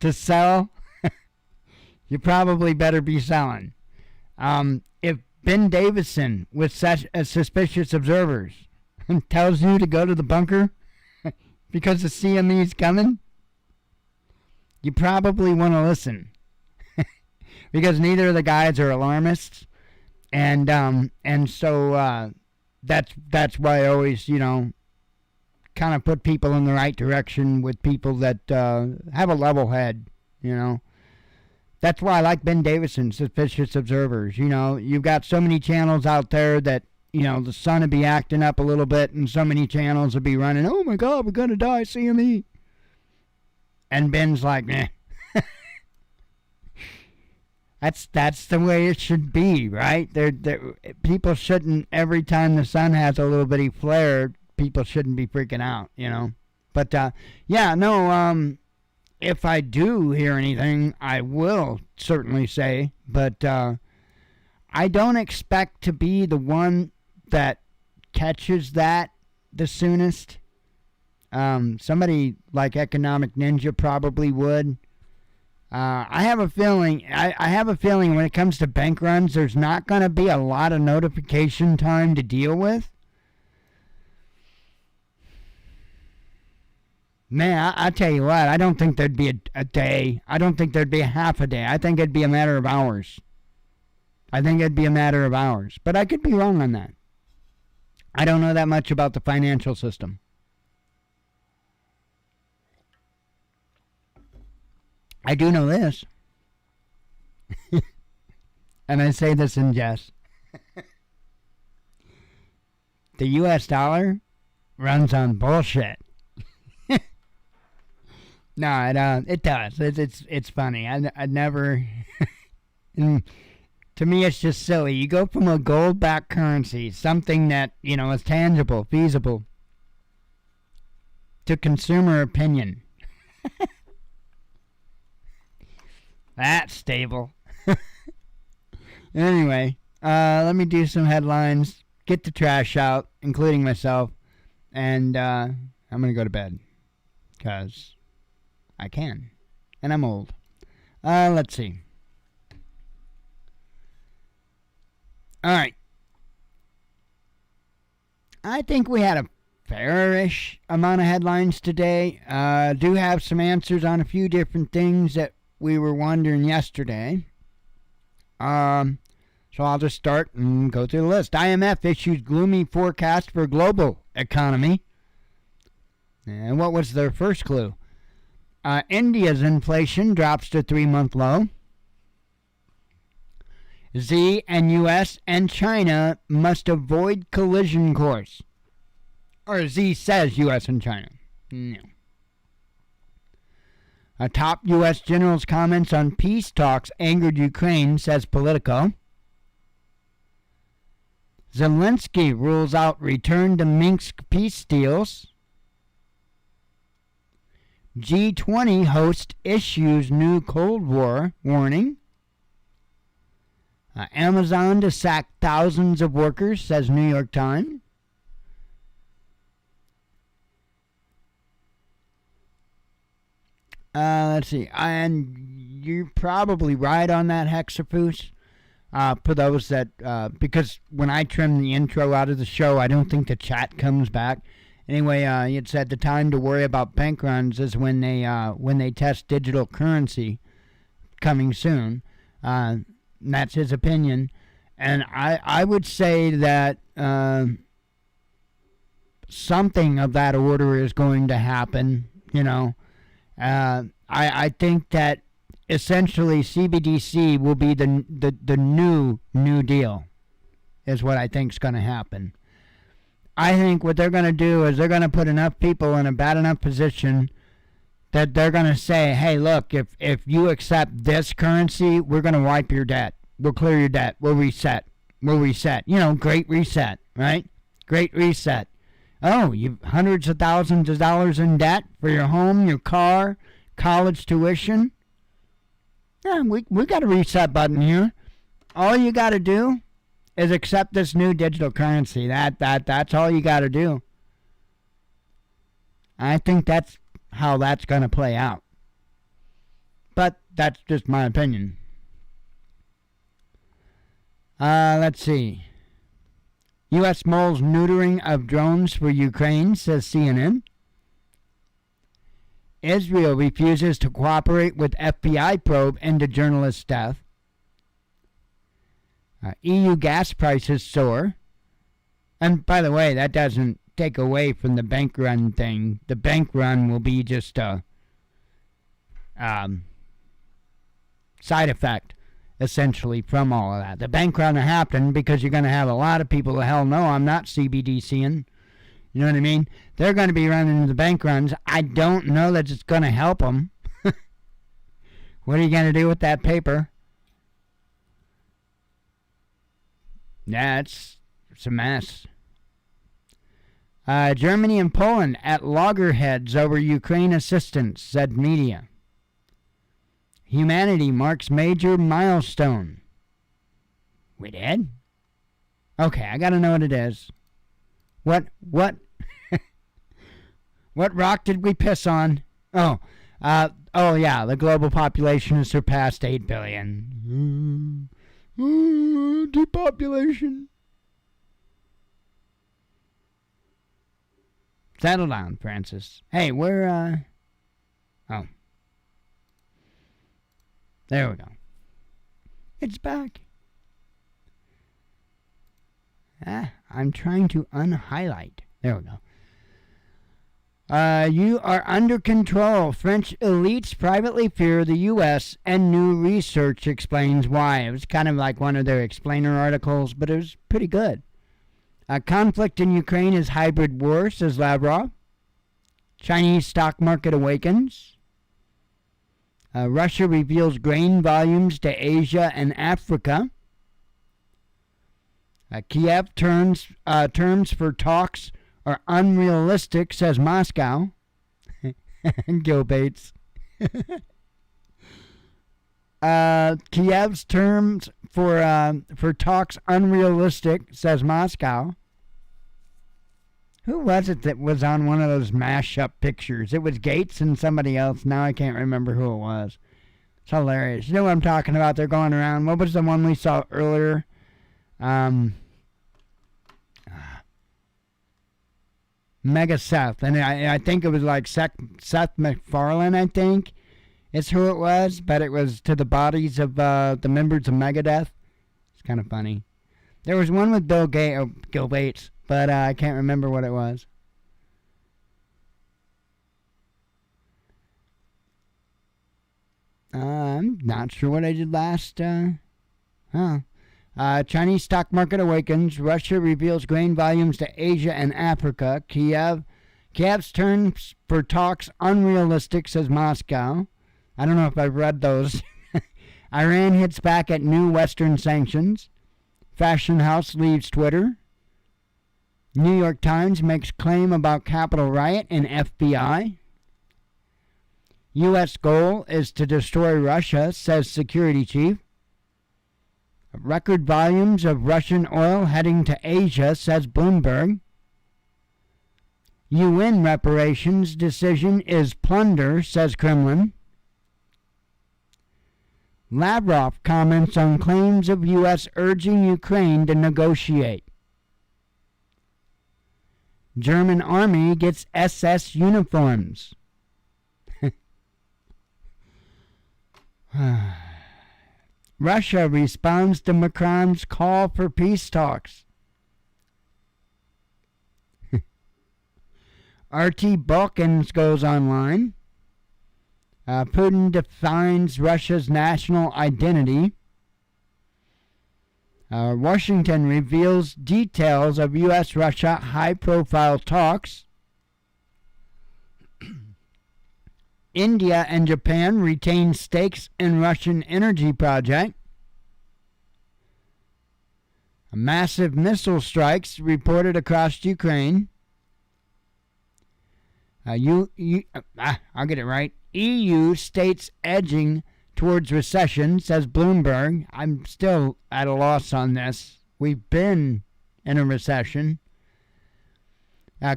to sell, you probably better be selling. If Ben Davison with such suspicious observers tells you to go to the bunker because the CME's coming, you probably want to listen. Because neither of the guys are alarmists, and so that's why I always, kind of put people in the right direction with people that have a level head, That's why I like Ben Davison, Suspicious Observers. You've got so many channels out there that, the sun would be acting up a little bit, and so many channels would be running, oh my God, we're going to die, CME. And Ben's like, meh. That's the way it should be, right? People shouldn't, every time the sun has a little bitty flare, people shouldn't be freaking out, But, if I do hear anything, I will certainly say. But I don't expect to be the one that catches that the soonest. Somebody like Economic Ninja probably would. I have a feeling. I have a feeling when it comes to bank runs, there's not going to be a lot of notification time to deal with. Man, I tell you what, I don't think there'd be a day. I don't think there'd be a half a day. I think it'd be a matter of hours. But I could be wrong on that. I don't know that much about the financial system. I do know this. And I say this in jest. The U.S. dollar runs on bullshit. No, it does. It's funny. I never. To me, it's just silly. You go from a gold-backed currency, something that is tangible, feasible, to consumer opinion. That's stable. Anyway, let me do some headlines. Get the trash out, including myself, and I'm gonna go to bed, 'cause I can. And I'm old. Let's see. Alright. I think we had a fairish amount of headlines today. Do have some answers on a few different things that we were wondering yesterday. So I'll just start and go through the list. IMF issues gloomy forecast for global economy. And what was their first clue? India's inflation drops to 3-month low. Z and U.S. and China must avoid collision course. Or Z says U.S. and China. No. A top U.S. general's comments on peace talks angered Ukraine, says Politico. Zelensky rules out return to Minsk peace deals. G20 host issues new Cold War warning. Amazon to sack thousands of workers, says New York Times. Let's see. And you're probably right on that, Hexapus. For those that, because when I trim the intro out of the show, I don't think the chat comes back. Anyway, it said the time to worry about bank runs is when they test digital currency coming soon. That's his opinion. And I would say that something of that order is going to happen, you know. I think that essentially CBDC will be the new deal is what I think is going to happen. I think what they're going to do is they're going to put enough people in a bad enough position that they're going to say, hey, look, if you accept this currency, we're going to wipe your debt. We'll clear your debt. We'll reset. You know, great reset, right? Great reset. Oh, you've hundreds of thousands of dollars in debt for your home, your car, college tuition. Yeah, we got a reset button here. All you got to do is accept this new digital currency. That's all you got to do. I think that's how that's going to play out. But that's just my opinion. Let's see. U.S. moles neutering of drones for Ukraine, says CNN. Israel refuses to cooperate with FBI probe into journalist's death. EU gas prices soar. And by the way, that doesn't take away from the bank run thing. The bank run will be just a side effect, essentially, from all of that. The bank run happened because you're going to have a lot of people the hell no, I'm not CBDCing. You know what I mean? They're going to be running the bank runs. I don't know that it's going to help them. What are you going to do with that paper? Yeah, it's a mess. Germany and Poland at loggerheads over Ukraine assistance, said media. Humanity marks major milestone. We did? Okay, I gotta know what it is. What what rock did we piss on? Oh yeah, the global population has surpassed 8 billion. Depopulation. Settle down, Francis. Hey, we're, oh. There we go. It's back. I'm trying to unhighlight. There we go. You are under control. French elites privately fear the U.S. and new research explains why. It was kind of like one of their explainer articles, but it was pretty good. Conflict in Ukraine is hybrid war, says Lavrov. Chinese stock market awakens. Russia reveals grain volumes to Asia and Africa. Kiev terms for talks are unrealistic, says Moscow. Gil Bates. Kiev's terms for talks unrealistic, says Moscow. Who was it that was on one of those mash-up pictures? It was Gates and somebody else. Now I can't remember who it was. It's hilarious. You know what I'm talking about? They're going around. What was the one we saw earlier? Mega Seth. And I think it was like Seth MacFarlane, I think. Is who it was, but it was to the bodies of the members of Megadeth. It's kind of funny. There was one with Gil Bates, but I can't remember what it was. I'm not sure what I did last. Chinese stock market awakens. Russia reveals grain volumes to Asia and Africa. Kiev's terms for talks unrealistic, says Moscow. I don't know if I've read those. Iran hits back at new Western sanctions. Fashion house leaves Twitter. New York Times makes claim about Capitol riot in FBI. U.S. goal is to destroy Russia, says security chief. Record volumes of Russian oil heading to Asia, says Bloomberg. UN reparations decision is plunder, says Kremlin. Lavrov comments on claims of U.S. urging Ukraine to negotiate. German army gets SS uniforms. Russia responds to Macron's call for peace talks. RT Balkans goes online. Putin defines Russia's national identity. Washington reveals details of U.S.-Russia high-profile talks. India and Japan retain stakes in Russian energy project. Massive missile strikes reported across Ukraine. I'll get it right. EU states edging towards recession, says Bloomberg. I'm still at a loss on this. We've been in a recession.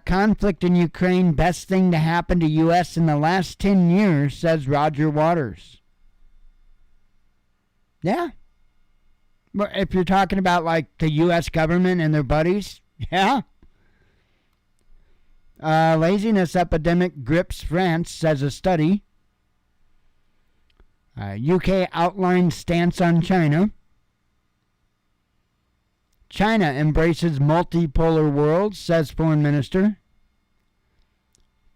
Conflict in Ukraine, best thing to happen to U.S. in the last 10 years, says Roger Waters. Yeah. If you're talking about like the U.S. government and their buddies, yeah. Laziness epidemic grips France, says a study. UK outlines stance on China. China embraces multipolar world, says foreign minister.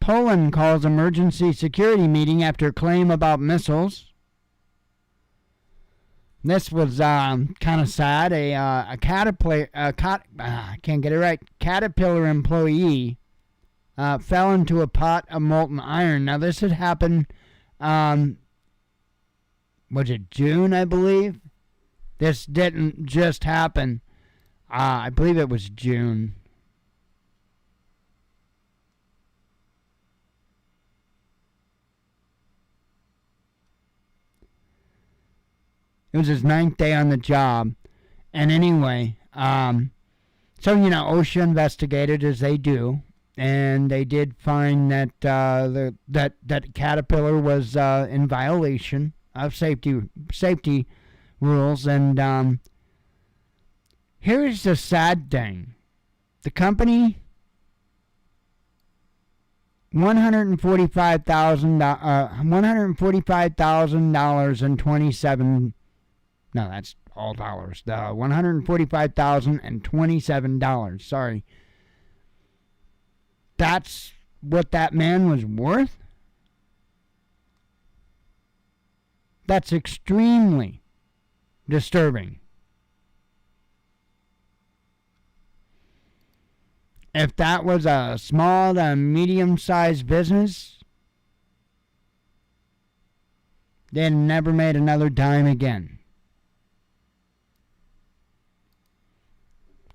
Poland calls emergency security meeting after claim about missiles. This was kind of sad. A Caterpillar, I can't get it right. Caterpillar employee fell into a pot of molten iron. Now this had happened. Was it June? I believe. This didn't just happen. I believe it was June. It was his 9th day on the job. And anyway, so, OSHA investigated as they do. And they did find that that Caterpillar was in violation of safety rules. And here's the sad thing. The company, $145,000 no, that's all dollars. The $145,027. Sorry. That's what that man was worth? That's extremely disturbing. If that was a small to medium-sized business, they'd never made another dime again.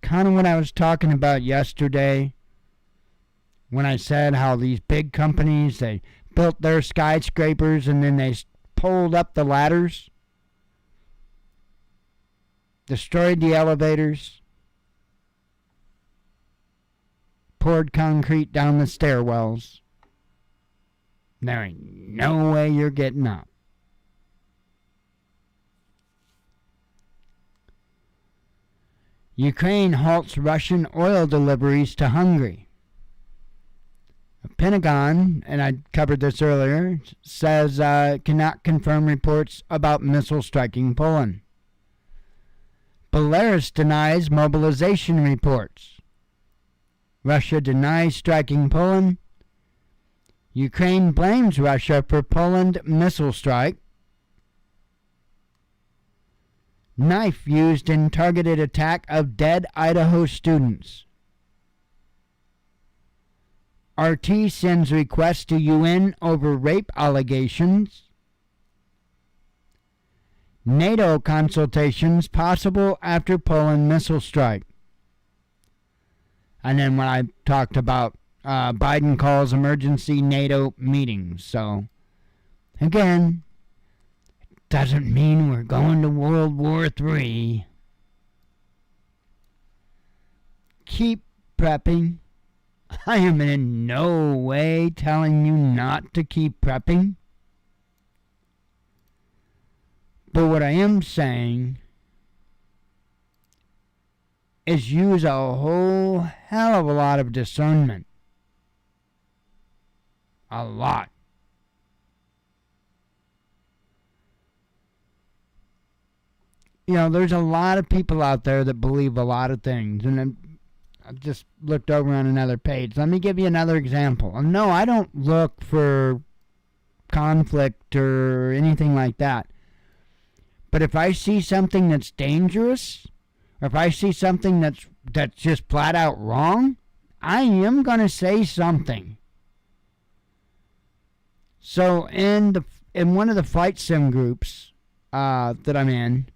Kind of what I was talking about yesterday when I said how these big companies, they built their skyscrapers and then they pulled up the ladders, destroyed the elevators, poured concrete down the stairwells. There ain't no way you're getting up. Ukraine halts Russian oil deliveries to Hungary. The Pentagon, and I covered this earlier, says cannot confirm reports about missile striking Poland. Belarus denies mobilization reports. Russia denies striking Poland. Ukraine blames Russia for Poland missile strike. Knife used in targeted attack of dead Idaho students. RT sends request to UN over rape allegations. NATO consultations possible after Poland missile strike. And then when I talked about Biden calls emergency NATO meetings. So Again, doesn't mean we're going to World War III. Keep prepping. I am in no way telling you not to keep prepping. But what I am saying is use a whole hell of a lot of discernment. A lot. You know, there's a lot of people out there that believe a lot of things. And I've just looked over on another page. Let me give you another example. No, I don't look for conflict or anything like that. But if I see something that's dangerous, or if I see something that's just flat out wrong, I am going to say something. So in one of the flight sim groups that I'm in,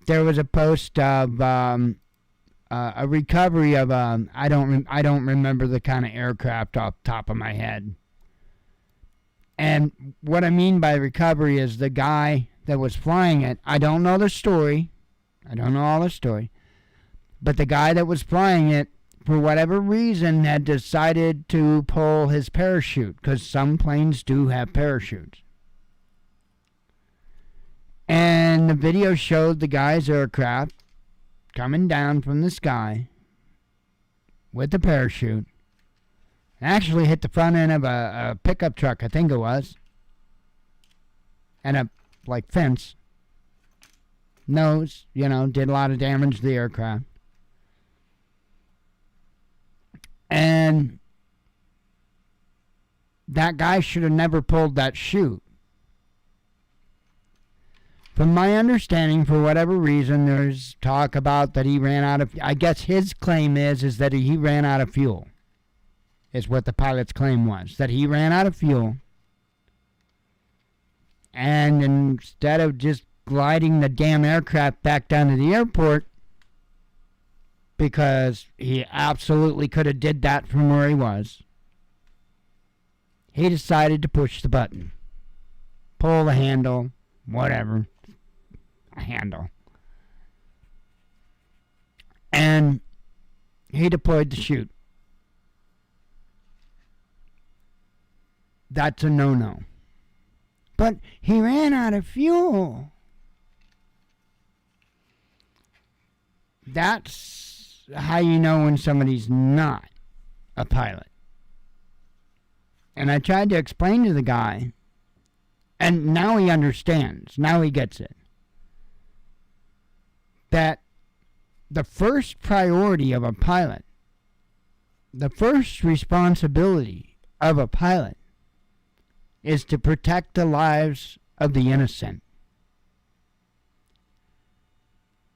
there was a post of a recovery of I don't remember the kind of aircraft off the top of my head. And what I mean by recovery is the guy that was flying it. I don't know the story. I don't know all the story. But the guy that was flying it, for whatever reason, had decided to pull his parachute, because some planes do have parachutes. And the video showed the guy's aircraft coming down from the sky with the parachute. Actually hit the front end of a pickup truck, I think it was. And a, fence. Nose, did a lot of damage to the aircraft. And that guy should have never pulled that chute. From my understanding, for whatever reason, there's talk about that he ran out of... I guess his claim is that he ran out of fuel. Is what the pilot's claim was. That he ran out of fuel. And instead of just gliding the damn aircraft back down to the airport, because he absolutely could have did that from where he was, he decided to push the button. Pull the handle. Whatever. A handle. And he deployed the chute. That's a no-no. But he ran out of fuel. That's how you know when somebody's not a pilot. And I tried to explain to the guy, and now he understands. Now he gets it. That the first priority of a pilot, the first responsibility of a pilot, is to protect the lives of the innocent.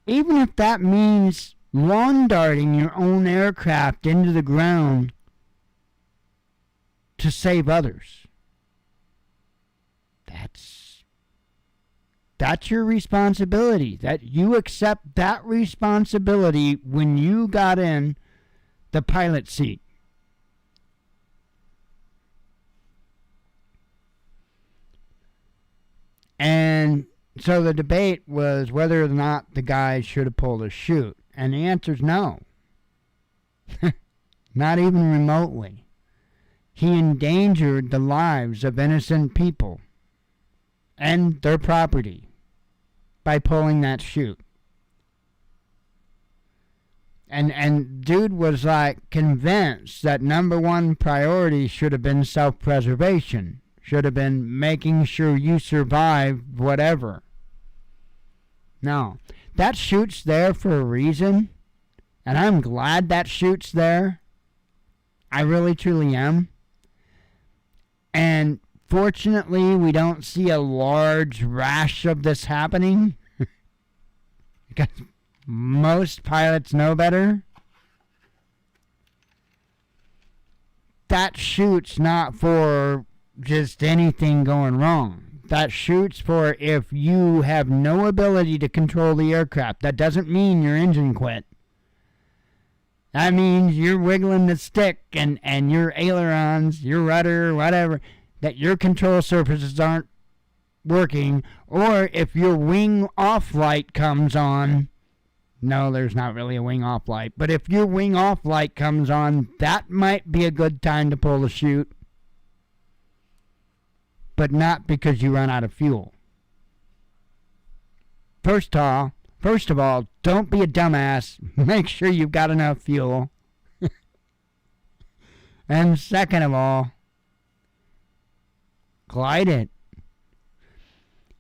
Even if that means lawn darting your own aircraft into the ground to save others. That's your responsibility. That you accept that responsibility when you got in the pilot seat. And so the debate was whether or not the guy should have pulled a chute. And the answer is no. Not even remotely. He endangered the lives of innocent people and their property by pulling that chute. And dude was convinced that number one priority should have been self-preservation. Should have been making sure you survive whatever. No. That chute's there for a reason. And I'm glad that chute's there. I really truly am. And fortunately, we don't see a large rash of this happening. Because most pilots know better. That chute's not for just anything going wrong. That chute's for if you have no ability to control the aircraft. That doesn't mean your engine quit. That means you're wiggling the stick and your ailerons, your rudder, whatever, that your control surfaces aren't working, or if your wing off light comes on. No, there's not really a wing off light, but if your wing off light comes on, that might be a good time to pull the chute, but not because you run out of fuel. First of all, don't be a dumbass. Make sure you've got enough fuel. And second of all, glide it.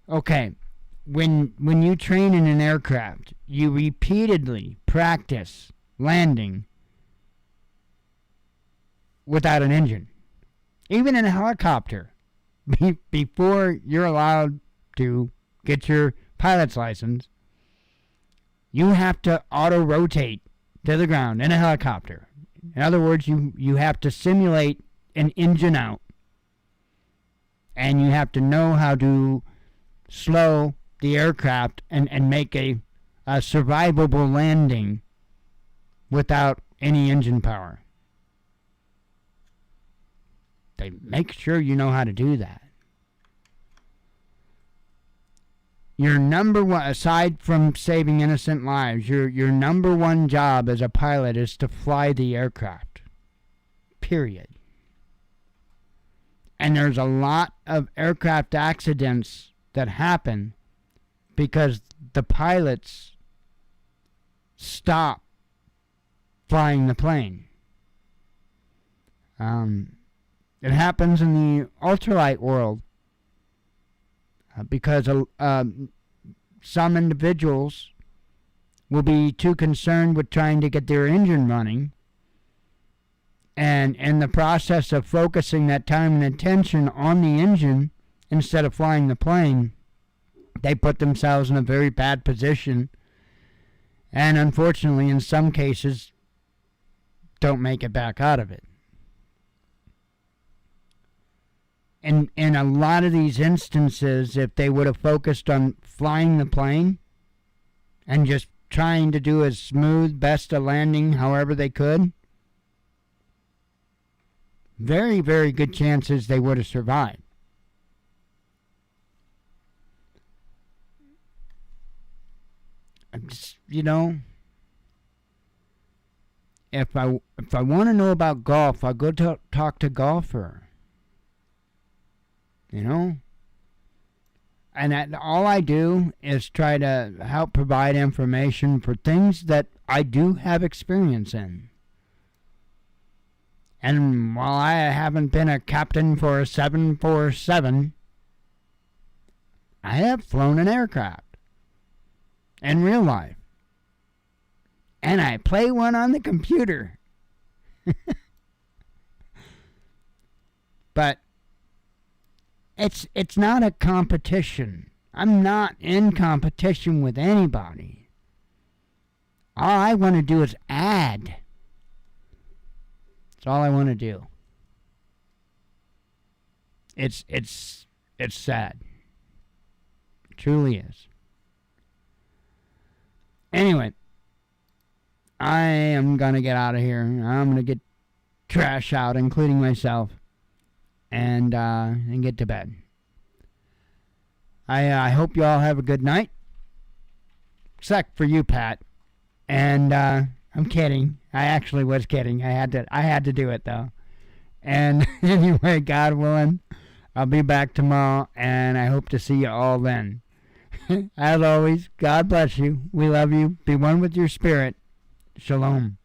Okay, when you train in an aircraft, you repeatedly practice landing without an engine. Even in a helicopter, before you're allowed to get your pilot's license, you have to auto-rotate to the ground in a helicopter. In other words, you have to simulate an engine out. And you have to know how to slow the aircraft and make a survivable landing without any engine power. They make sure you know how to do that. Your number one, aside from saving innocent lives, your number one job as a pilot is to fly the aircraft. Period. And there's a lot of aircraft accidents that happen because the pilots stop flying the plane. It happens in the ultralight world because some individuals will be too concerned with trying to get their engine running, and in the process of focusing that time and attention on the engine instead of flying the plane, they put themselves in a very bad position, and unfortunately in some cases don't make it back out of it. In a lot of these instances, if they would have focused on flying the plane and just trying to do as smooth best a landing however they could, very, very good chances they would have survived. You know, if I want to know about golf, I'll go talk to a golfer. You know? And all I do is try to help provide information for things that I do have experience in. And while I haven't been a captain for a 747, I have flown an aircraft in real life. And I play one on the computer. But it's not a competition. I'm not in competition with anybody. All I want to do is add. That's all I want to do. It's sad. It truly is. Anyway, I am going to get out of here. I'm going to get trash out, including myself, and get to bed. I hope you all have a good night. Except for you, Pat. And I'm kidding. I actually was kidding. I had to do it, though. And anyway, God willing, I'll be back tomorrow, and I hope to see you all then. As always, God bless you. We love you. Be one with your spirit. Shalom.